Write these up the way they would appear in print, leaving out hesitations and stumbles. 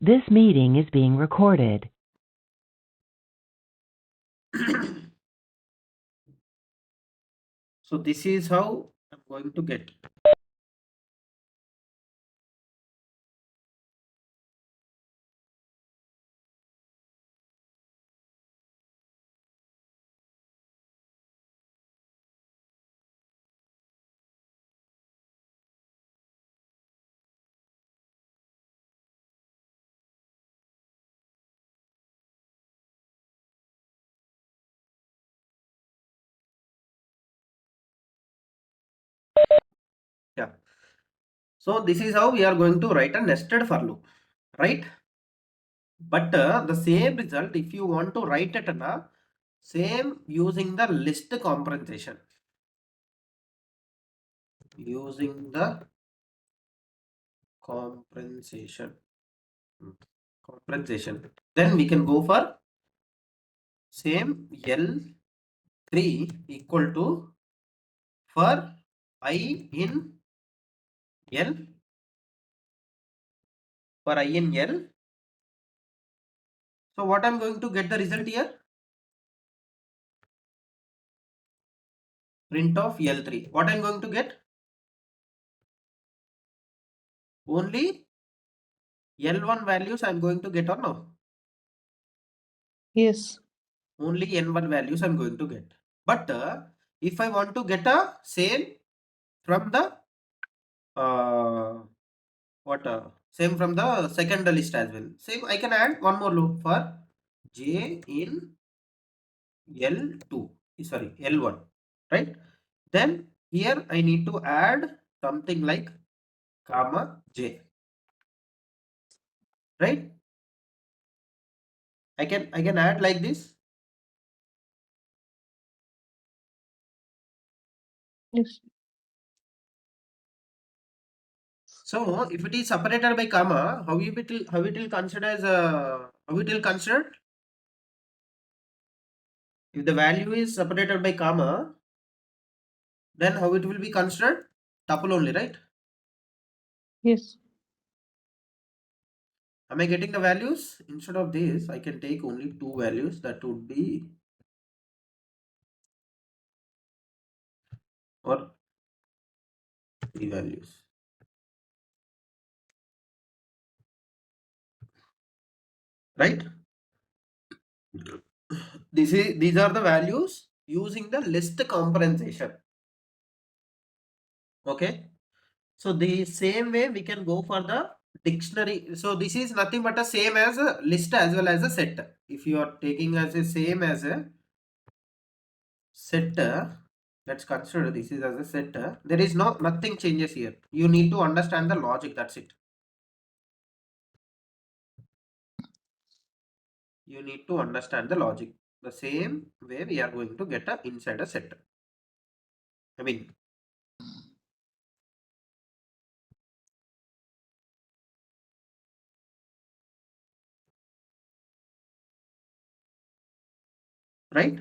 This meeting is being recorded. So this is how I'm going to get. Yeah. So this is how we are going to write a nested for loop, right? But the same result, if you want to write it in a same using the list compensation, using the compensation, then we can go for same L3 equal to for I in L, for I in L. So what I'm going to get the result here? Print of L3. What I'm going to get? Only L1 values I'm going to get or no? Yes. Only N1 values I'm going to get. But if I want to get a same from the same from the second list as well. Same, I can add one more loop for J in L2. Sorry, L1, right? Then here I need to add something like comma J, right? I can add like this. Yes. So if it is separated by comma, how it will consider as how it will consider? If the value is separated by comma, then how it will be considered? Tuple only, right? Yes. Am I getting the values? Instead of this, I can take only two values. That would be or three values, right? These are the values using the list compensation. Okay. So the same way we can go for the dictionary. So this is nothing but a same as a list as well as a set. If you are taking as a same as a set, let's consider this is as a set. There is nothing changes here. You need to understand the logic. That's it. You need to understand the logic. The same way we are going to get a inside a set. I mean, right?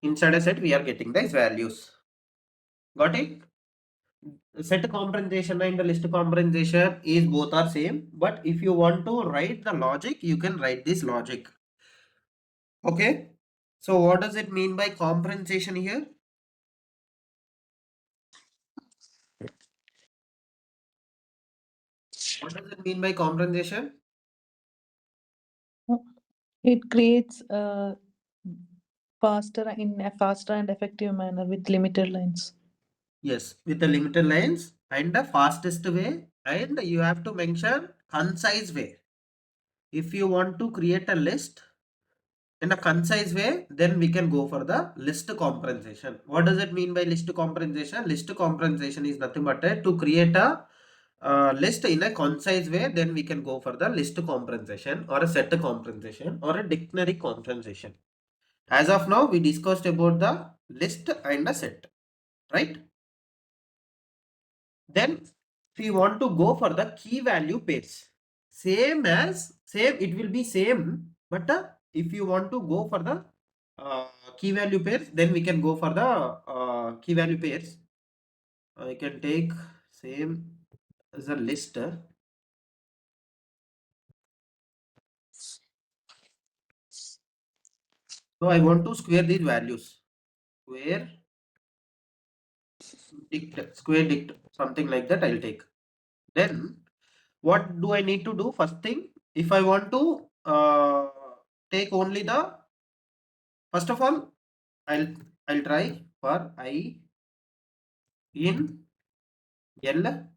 Inside a set, we are getting these values. Got it? Set compensation and the list compensation is both are same, but if you want to write the logic, you can write this logic. Okay. So what does it mean by compensation here? What does it mean by compensation? It creates in a faster and effective manner with limited lines. Yes, with the limited lines and the fastest way, and you have to mention concise way. If you want to create a list in a concise way, then we can go for the list compensation. What does it mean by list compensation? List compensation is nothing but to create a list in a concise way, then we can go for the list compensation or a set compensation or a dictionary compensation. As of now, we discussed about the list and a set, right? Then if you want to go for the key value pairs, same, it will be same, but if you want to go for the key value pairs, then we can go for the key value pairs. I can take same as a list. So I want to square these values. Square dict, something like that I'll take. Then what do I need to do? First thing, if I want to take only the, first of all, I'll I'll try for I in L.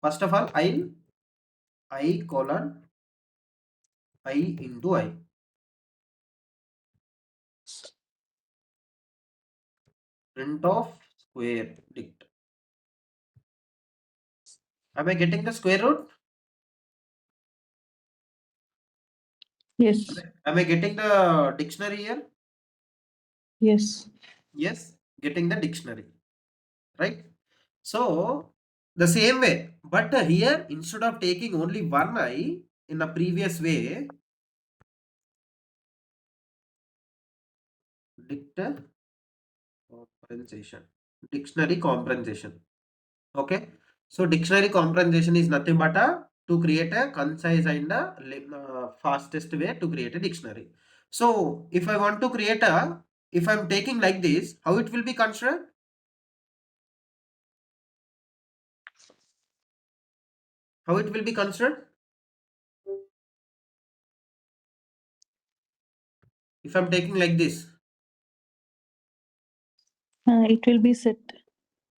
First of all, I colon I into I. Print of square dict. Am I getting the square root? Yes. Am I getting the dictionary here? Yes. Yes, getting the dictionary, right? So the same way, but here instead of taking only one I in the previous way, dict compensation, dictionary compensation. Okay, so dictionary compensation is nothing but to create a concise and fastest way to create a dictionary. So if I want to create a, if I'm taking like this, how it will be considered? How it will be considered? If I'm taking like this, It will be set.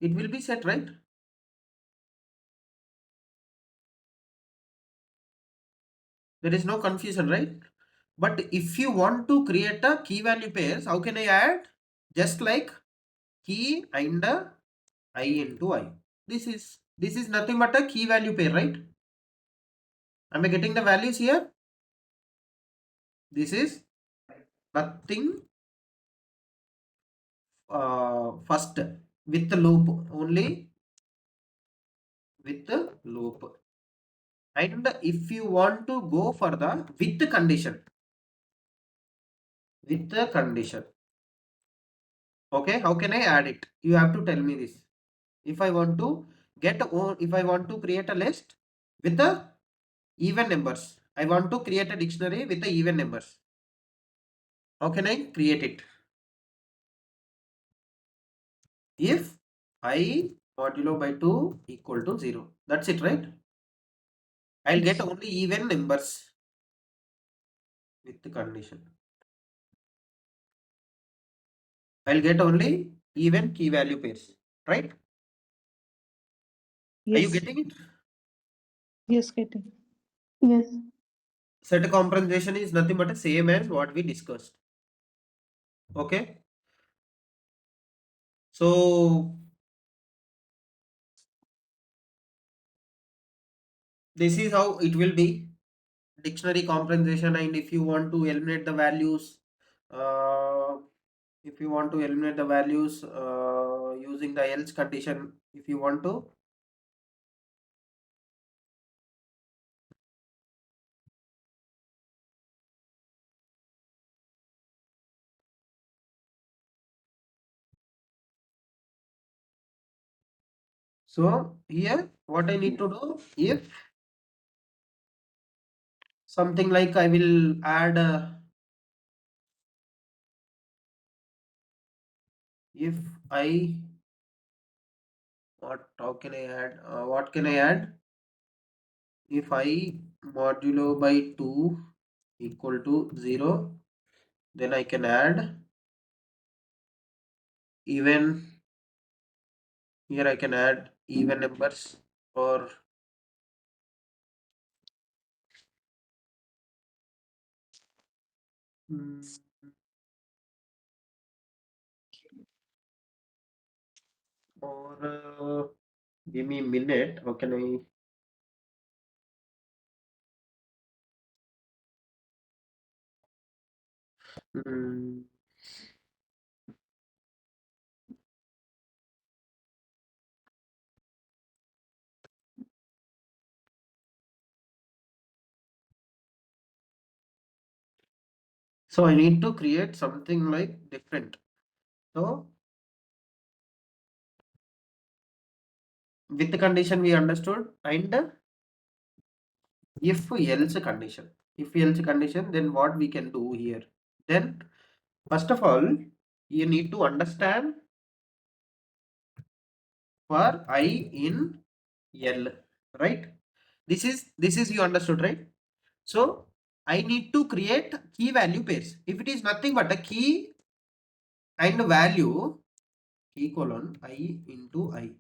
it will be set, right? There is no confusion, right? But if you want to create a key value pairs, how can I add? Just like key and I into I. This is nothing but a key value pair, right? Am I getting the values here? This is nothing first with the loop, only with the loop. And if you want to go for the with the condition, okay, how can I add it? You have to tell me this. If I want to if I want to create a list with the even numbers, I want to create a dictionary with the even numbers, how can I create it? If I modulo by 2 equal to 0, that's it, right? I'll get Yes. only even numbers with the condition. I'll get only even key value pairs, right? Are you Yes. getting it? Yes, getting. Yes. Set compensation is nothing but the same as what we discussed. Okay. So this is how it will be. Dictionary compensation, and if you want to eliminate the values, uh, using the else condition, if you want to, so here what I need to do, if something like I will add if I, what, how can I add, what can I add, if I modulo by 2 equal to 0, then I can add even, here I can add even numbers, or mm, or give me a minute, how can I, mm, so I need to create something like different. So with the condition we understood, and if else condition. if else condition, then what we can do here? Then first of all, you need to understand for I in L, right? This is you understood, right? So I need to create key value pairs. If it is nothing but a key and value, key colon I into I,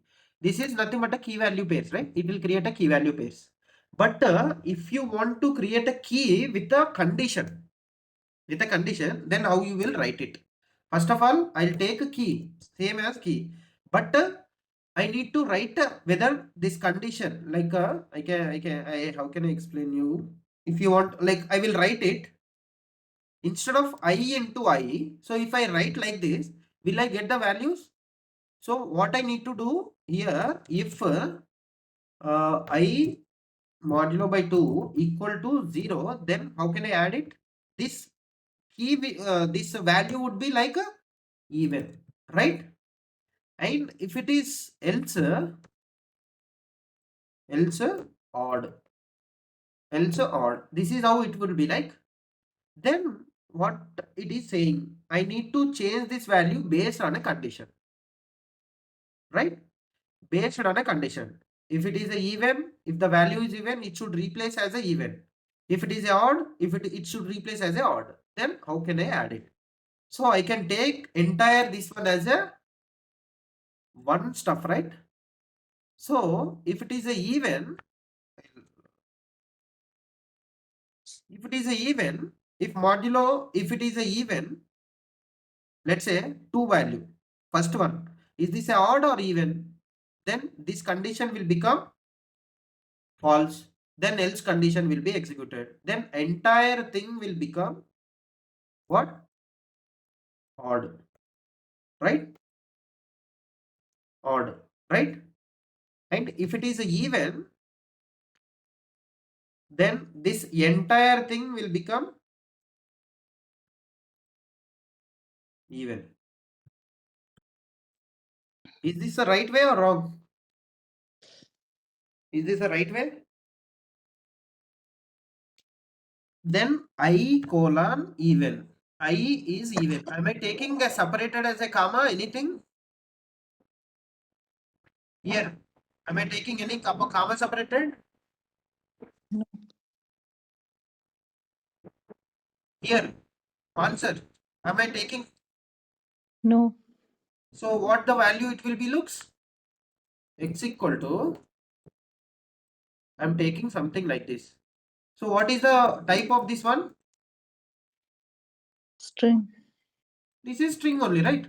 this is nothing but a key value pairs, right? It will create a key value pairs. But if you want to create a key with a condition, then how you will write it? First of all, I'll take a key, same as key, but I need to write whether this condition, like how can I explain you? If you want, like, I will write it instead of I into I. So if I write like this, will I get the values? So what I need to do here, if I modulo by 2 equal to 0, then how can I add it? This this value would be like a even, right? And if it is else odd, this is how it will be like. Then what it is saying, I need to change this value based on a condition, right? Based on a condition. If it is a even, if the value is even, it should replace as a even. If it is a odd, it should replace as a odd. Then how can I add it? So I can take entire this one as a one stuff, right? So if it is a even, if it is a even, if modulo, if it is a even, let's say two value, first one, is this a odd or even? Then this condition will become false. Then else condition will be executed. Then entire thing will become what? Odd, right? Odd, right? And if it is a even, then this entire thing will become even. Is this the right way or wrong? Is this the right way? Then I colon even. I is even. Am I taking a separated as a comma? Anything here? Am I taking any comma separated No. here? Answer. Am I taking? No. So what the value it will be looks? X equal to, I'm taking something like this. So what is the type of this one? String. This is string only, right?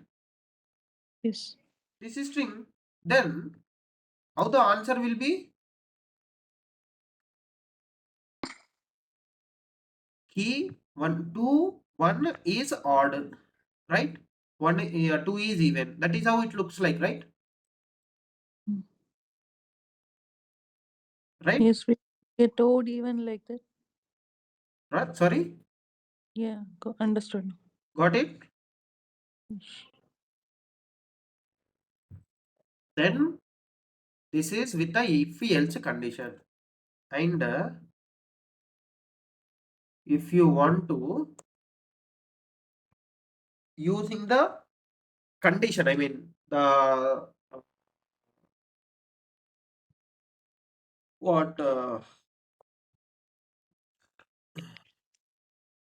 Yes. This is string. Then how the answer will be? Key 1, 2, 1 is odd, right? 1, 2 is even. That is how it looks like, right? Mm. Right? Yes, we get odd even like that. Right? Sorry, Yeah, understood. got it? Yes. Then this is with the if else condition. And if you want to using the condition, I mean the what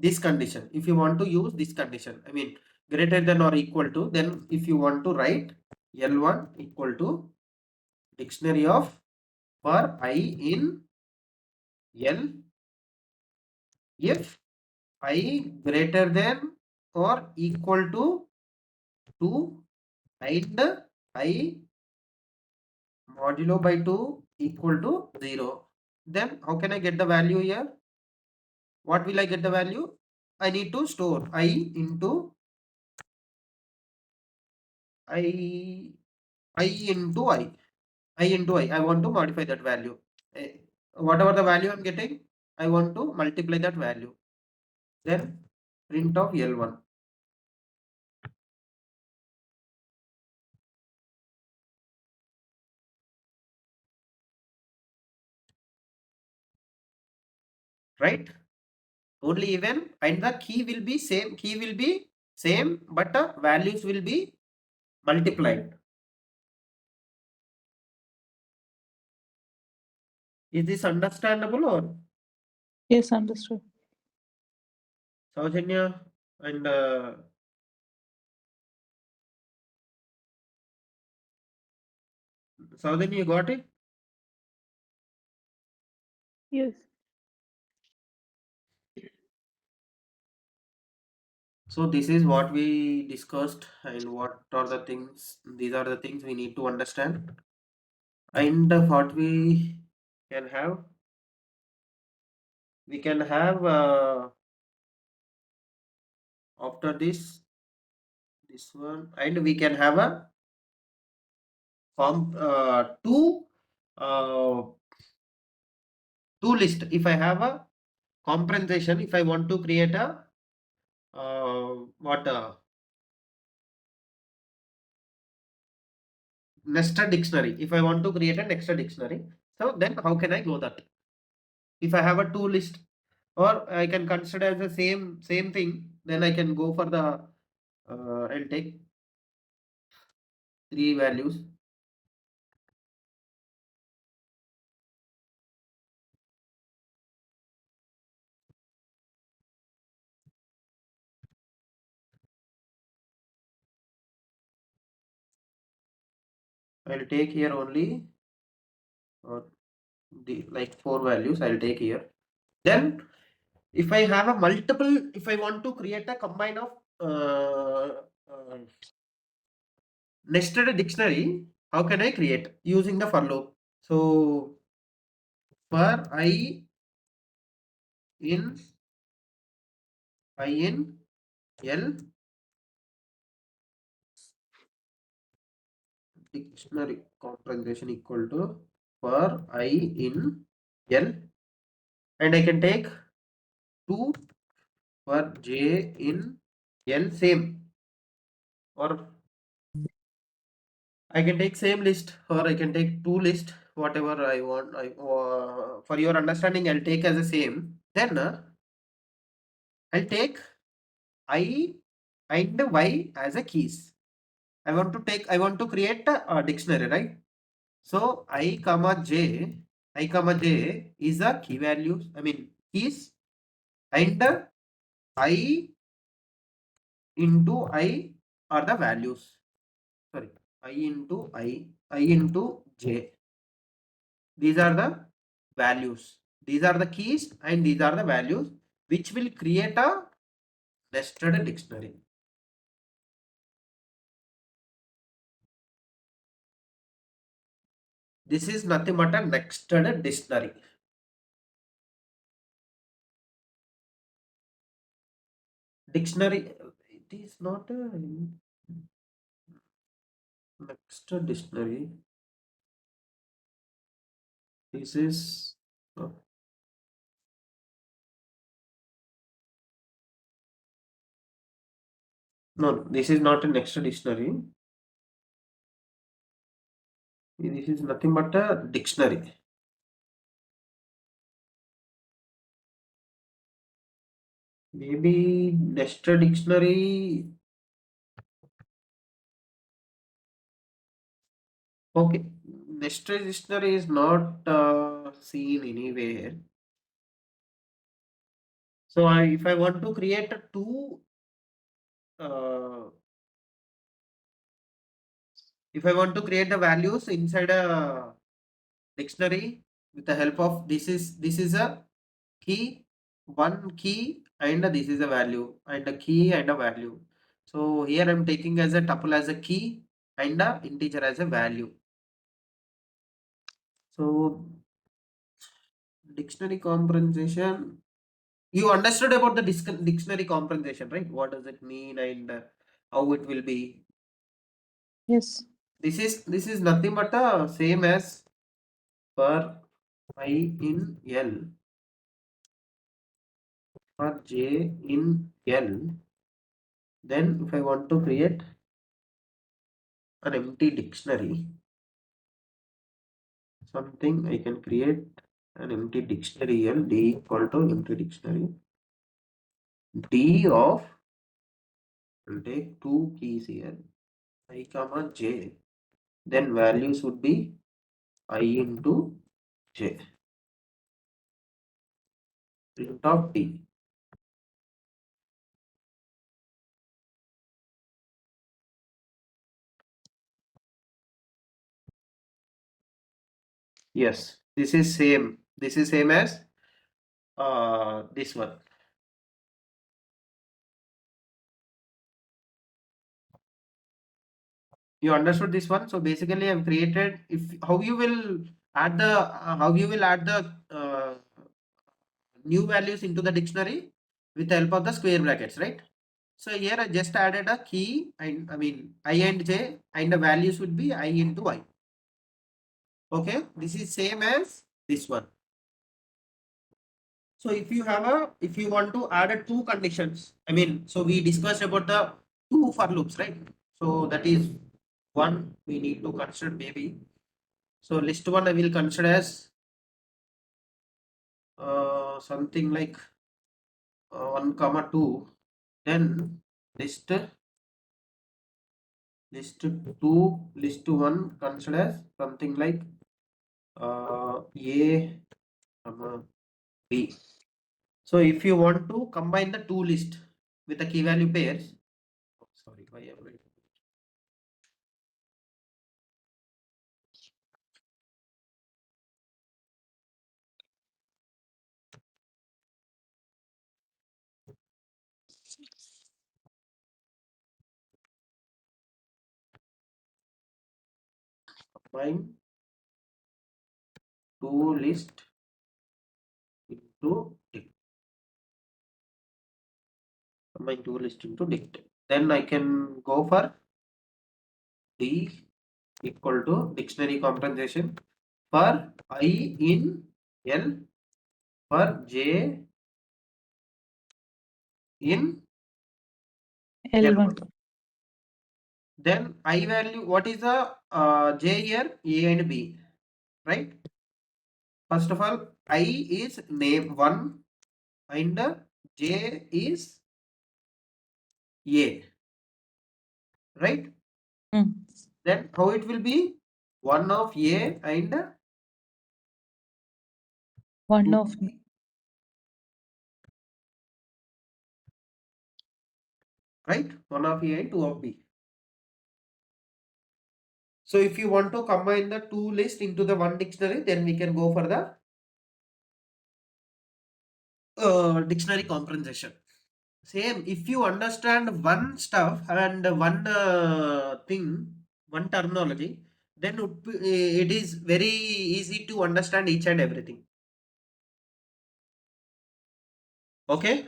this condition, if you want to use this condition, I mean greater than or equal to, then if you want to write L1 equal to dictionary of for I in L, if I greater than or equal to 2 and I modulo by 2 equal to 0, then how can I get the value here? What will I get the value? I need to store I into I into I into I want to modify that value. Eh, Whatever the value I'm getting, I want to multiply that value. Then print of L1, right? only even, and the key will be same, but values will be multiplied. Is this understandable? Or Yes, understood. Saujanya and Saujanya, you got it? Yes. So this is what we discussed, and what are the things, these are the things we need to understand. And what can have, we can have after this one, and we can have a two uh, two list. If I have a compensation, if I want to create a what nested dictionary, if I want to create a nested dictionary, so then how can I go that? If I have a two list, or I can consider as the same thing, then I can go for the I'll take three values. I'll take here only the like four values I'll take here. Then if I have a multiple, if I want to create a combine of nested dictionary, how can I create using the for loop? So for in in L dictionary comprehension equal to for I in L, and I can take 2 for j in L same, or I can take same list, or I can take two list, whatever I want. I for your understanding, I'll take as a same. Then I'll take I and Y as a keys. I want to create a dictionary, right? So I comma J is a key values. I mean keys, and I into I are the values. Sorry, I into J. These are the values. These are the keys, and these are the values which will create a nested dictionary. This is nothing but a nested dictionary. Dictionary. It is not a nested dictionary. This is no. This is not a nested dictionary. This is nothing but a dictionary. Maybe nested dictionary. Okay, nested dictionary is not seen anywhere. So if I want to create a two, uh, if I want to create the values inside a dictionary with the help of this is a key, one key, and this is a value, and a key and a value. So here I'm taking as a tuple as a key, and a integer as a value. So dictionary comprehension. You understood about the dictionary comprehension, right? What does it mean, and how it will be? Yes. This is nothing but same as for I in L, for J in L. Then if I want to create an empty dictionary, something I can create an empty dictionary L, D equal to empty dictionary. D of, we'll take two keys here, I comma j, then values would be I into j, int of d. Yes, this is same. This is same as this one. You understood this one? So basically, I've created, if how you will add the new values into the dictionary with the help of the square brackets, right? So here I just added a key, and I mean I and j, and the values would be I into y. Okay, this is same as this one. So if you want to add a two conditions, I mean, so we discussed about the two for loops, right? So that is one we need to consider maybe. So list one I will consider as something like 1 comma 2. Then list list 2 list 1 consider as something like a comma b. So if you want to combine the two list with the key value pairs, oh, sorry, why am I combine two list into dict, combine two list into dict, then I can go for D equal to dictionary compensation for I in L, for J in L1. L1. Then I value, what is the J here? A and B, right? First of all, I is name 1 and J is A, right? Mm. Then how it will be? 1 of A and 1 2 of of B, right? 1 of A and 2 of B. So if you want to combine the two list into the one dictionary, then we can go for the dictionary comprehension. Same, if you understand one stuff and one thing, one terminology, then it is very easy to understand each and everything. Okay?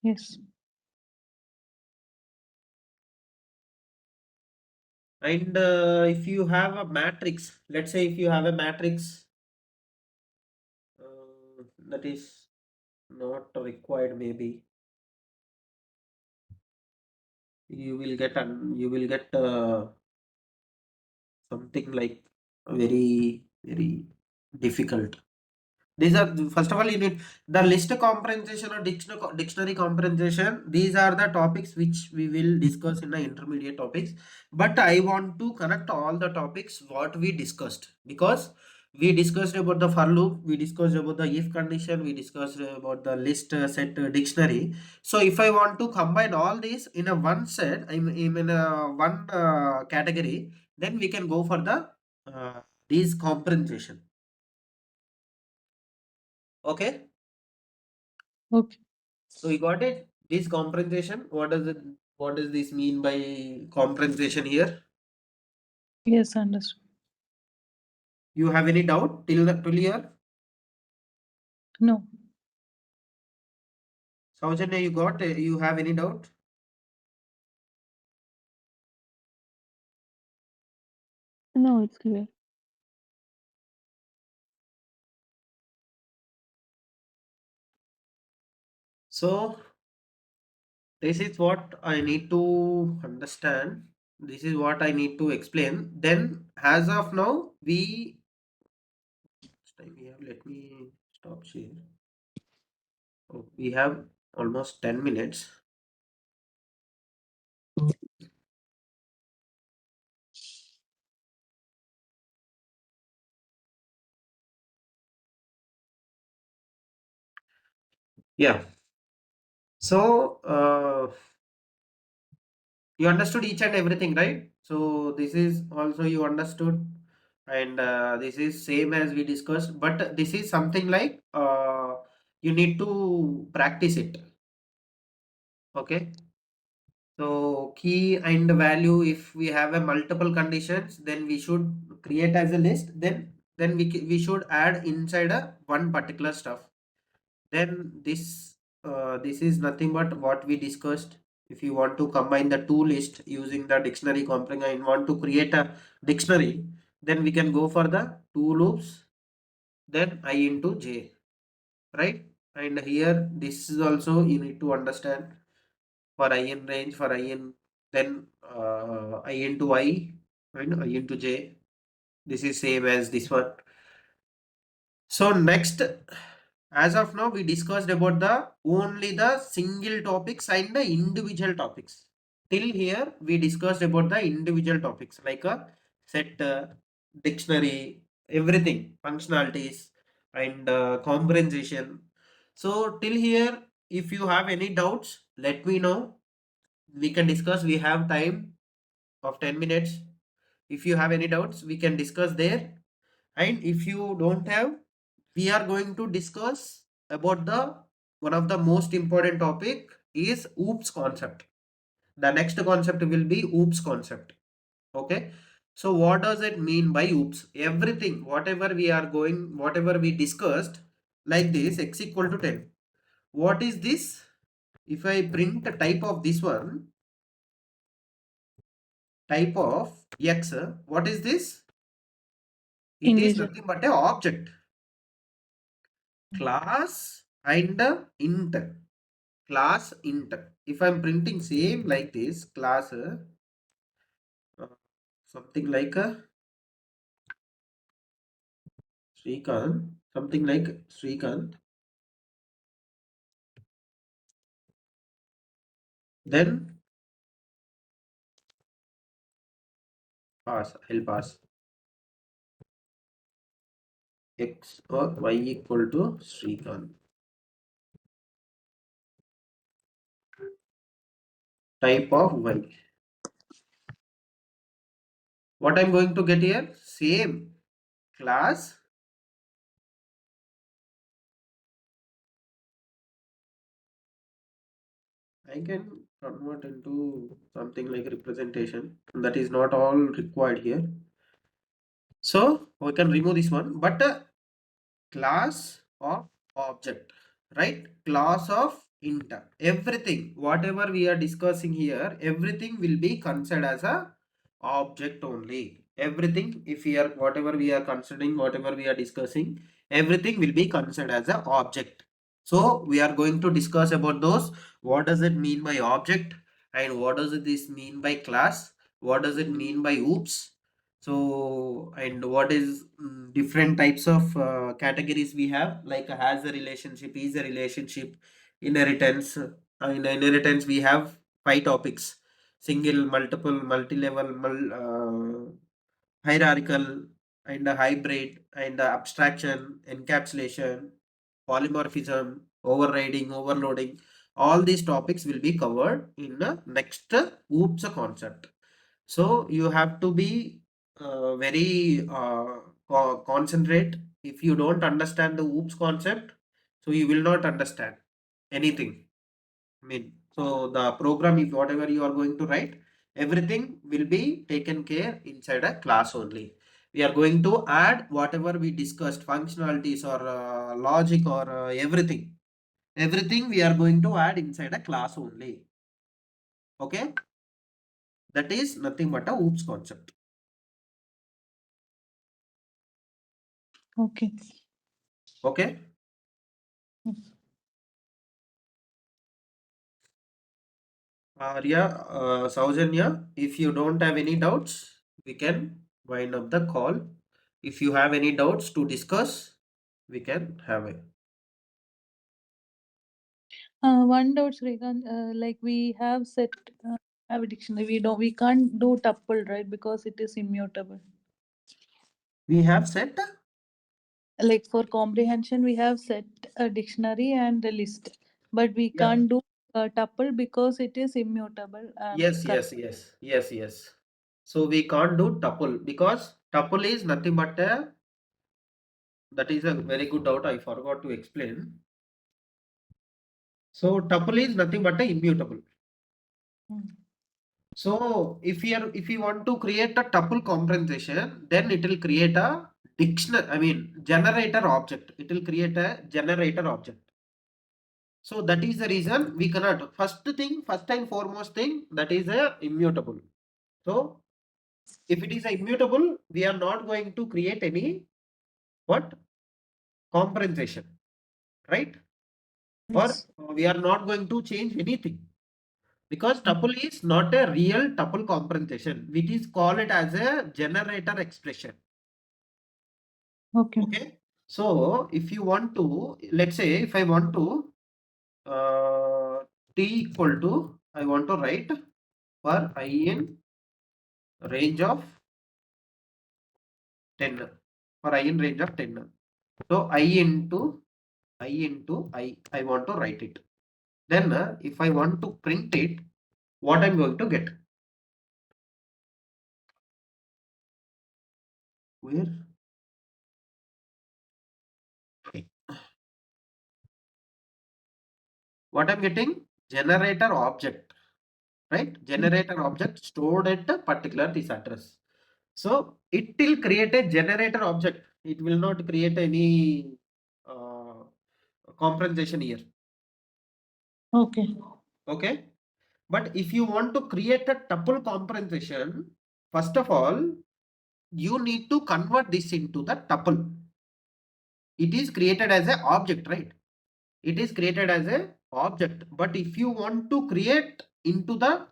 Yes. And if you have a matrix, let's say if you have a matrix that is not required, maybe you will get something like very difficult. These are, first of all, you need the list comprehension or dictionary comprehension. These are the topics which we will discuss in the intermediate topics. But I want to connect all the topics what we discussed, because we discussed about the for loop, we discussed about the if condition, we discussed about the list set dictionary. So if I want to combine all these in a one set, I'm in a one category, then we can go for the these comprehension. Okay. Okay. So you got it? This compensation. What does it? What does this mean by compensation here? Yes, understood. You have any doubt till here? No. Saujanya, you got? You have any doubt? No, it's clear. So this is what I need to understand. This is what I need to explain. Then, as of now, we time we have. Let me stop share. We have almost 10 minutes. Yeah. So, you understood each and everything, right? So this is also you understood, and this is same as we discussed, but this is something like you need to practice it. Okay. So key and value, if we have a multiple conditions, then we should create as a list. Then we should add inside a one particular stuff. Then this is nothing but what we discussed. If you want to combine the two list using the dictionary complex and want to create a dictionary, then we can go for the two loops, then I into j, right? And here this is also you need to understand for I in range, for I in, then I into I and I into j. This is same as this one. So next, as of now, we discussed about the only the single topics and the individual topics. Till here, we discussed about the individual topics like a set, dictionary, everything, functionalities, and comprehension. So till here, if you have any doubts, let me know. We can discuss. We have time of 10 minutes. If you have any doubts, we can discuss there. And if you don't have, we are going to discuss about the one of the most important topic is oops concept. The next concept will be oops concept. Okay. So what does it mean by oops? Everything, whatever we discussed, like this, x equal to 10. What is this? If I print a type of this one, type of x, what is this? It is Individual. nothing but a object. Class and int. Class int. If I'm printing same like this, class something like a Srikant, something like Srikant, then pass. I'll pass x or y equal to Srikant. Type of y. What I'm going to get here? Same class. I can convert into something like representation. That is not all required here. So we can remove this one, but class of object, right? Class of int. Everything, whatever we are discussing here, everything will be considered as a object only. Everything, if we are whatever we are considering, whatever we are discussing, everything will be considered as a object. So we are going to discuss about those. What does it mean by object, and what does this mean by class? What does it mean by oops? So, and what is different types of categories we have, like has a relationship, is a relationship, inheritance. In inheritance, we have five topics: single, multiple, multi-level, hierarchical, and a hybrid, and abstraction, encapsulation, polymorphism, overriding, overloading. All these topics will be covered in the next OOPS concept. So you have to be very concentrate. If you don't understand the OOPS concept, so you will not understand anything. I mean, so the program, if whatever you are going to write, everything will be taken care inside a class only. We are going to add whatever we discussed, functionalities or logic or everything. Everything we are going to add inside a class only. Okay. That is nothing but a OOPS concept. Okay. Okay. Yes. Arya, Saujanya, if you don't have any doubts, we can wind up the call. If you have any doubts to discuss, we can have it. One doubt, Srikanth, like we have set have a dictionary. We can't do tuple, right? Because it is immutable. We have set. Like for comprehension, we have set a dictionary and a list, but we Yeah. can't do a tuple because it is immutable. Yes, yes, yes, yes, yes. So we can't do tuple because tuple is nothing but a, that is a very good doubt. I forgot to explain. So tuple is nothing but a immutable. So if you want to create a tuple compensation, then it will create a dictionary, I mean generator object. It will create a generator object. So that is the reason we cannot. First and foremost thing, that is a immutable. So if it is a immutable, we are not going to create any what compensation, right? Yes. Or we are not going to change anything. Because tuple is not a real tuple compensation. It is called it as a generator expression. Okay. Okay. So if you want to, let's say if I want to t equal to, I want to write for I in range of 10. For I in range of 10. So I into I want to write it. Then if I want to print it, what I'm going to get? Where? What I'm getting? Generator object, right? Generator object stored at a particular this address. So it will create a generator object. It will not create any compensation here. Okay. Okay. But if you want to create a tuple compensation, first of all, you need to convert this into the tuple. It is created as an object, right? It is created as a object. But if you want to create into the,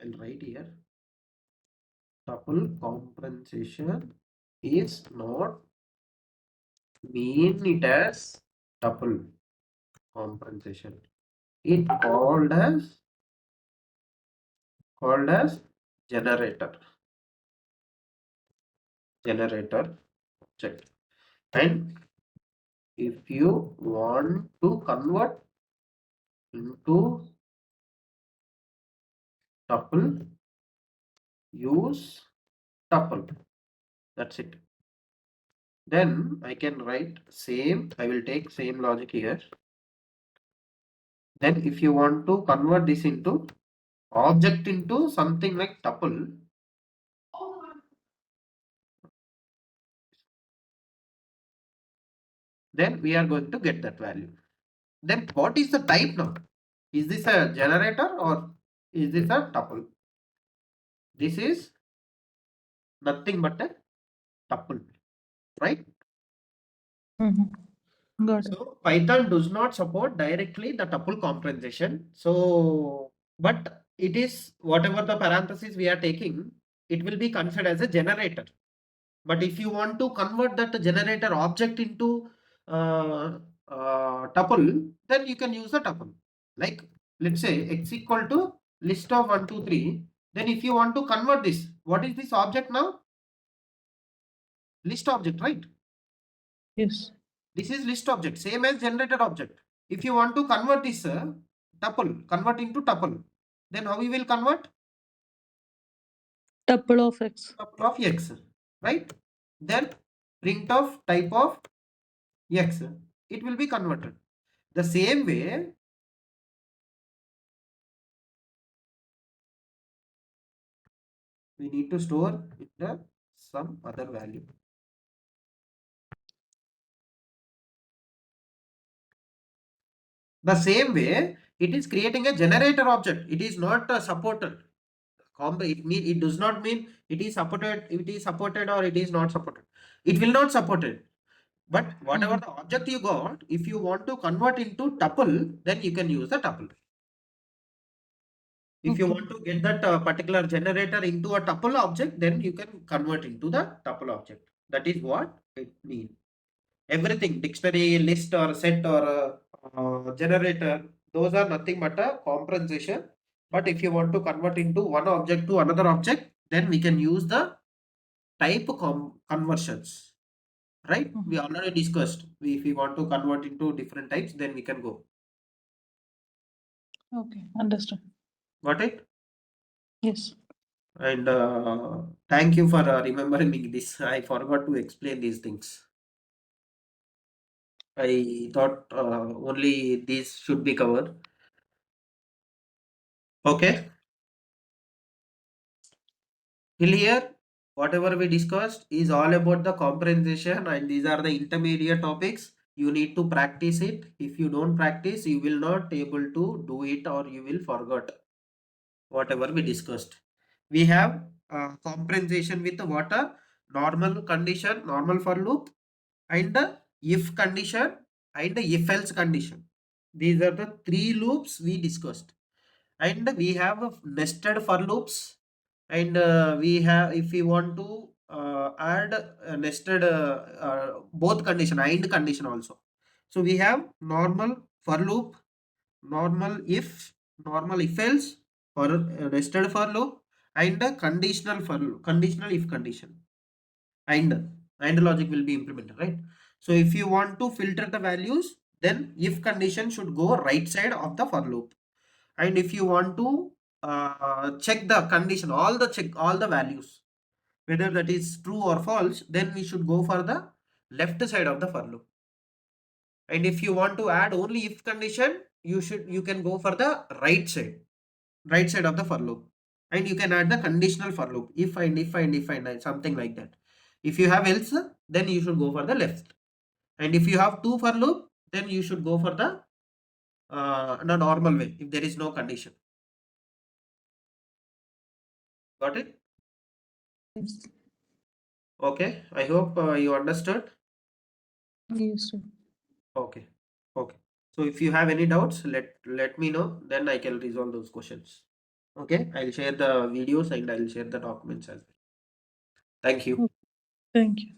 I'll write here, tuple compensation is not mean it as tuple compensation. It called as generator object. And if you want to convert into tuple, use tuple. That's it. Then I can write same. I will take same logic here. Then if you want to convert this into object into something like tuple, then we are going to get that value. Then what is the type now? Is this a generator or is this a tuple? This is nothing but a tuple, right? Got it. So Python does not support directly the tuple compensation. So, but it is whatever the parentheses we are taking, it will be considered as a generator. But if you want to convert that generator object into tuple, then you can use the tuple. Like let's say x equal to list of 1, 2, 3. Then if you want to convert this, what is this object now? List object, right? Yes. This is list object, same as generated object. If you want to convert this tuple, convert into tuple, then how we will convert? Tuple of x. Tuple of x, right? Then print of type of x, it will be converted. The same way, we need to store into some other value. The same way, it is creating a generator object. It is not supported. It does not mean it is supported or it is not supported. It will not support it. But whatever the object you got, if you want to convert into tuple, then you can use the tuple. If you want to get that particular generator into a tuple object, then you can convert into the tuple object. That is what it means. Everything, dictionary, list or set or generator, those are nothing but a compensation. But if you want to convert into one object to another object, then we can use the type conversions, right? We already discussed. If we want to convert into different types, then we can go. Okay, understood. Got it? Yes. And thank you for remembering me this. I forgot to explain these things. I thought only these should be covered. Okay. Till here, whatever we discussed is all about the comprehension, and these are the intermediate topics. You need to practice it. If you don't practice, you will not able to do it, or you will forget whatever we discussed. We have comprehension with what a normal condition, normal for loop, and the if condition and the if else condition. These are the three loops we discussed. And we have a nested for loops, and we have, if we want to add nested both condition and condition also. So we have normal for loop, normal if else, or nested for loop, and a conditional for loop, conditional if condition, and logic will be implemented, right? So if you want to filter the values, then if condition should go right side of the for loop. And if you want to check the condition, check all the values, whether that is true or false, then we should go for the left side of the for loop. And if you want to add only if condition, you can go for the right side of the for loop. And you can add the conditional for loop, if and something like that. If you have else, then you should go for the left. And if you have two for loop, then you should go for the normal way if there is no condition. Got it? Yes. Okay, I hope you understood. Yes, sir. Okay, okay. So if you have any doubts, let me know. Then I can resolve those questions. Okay, I'll share the videos and I'll share the documents as well. Thank you. Thank you.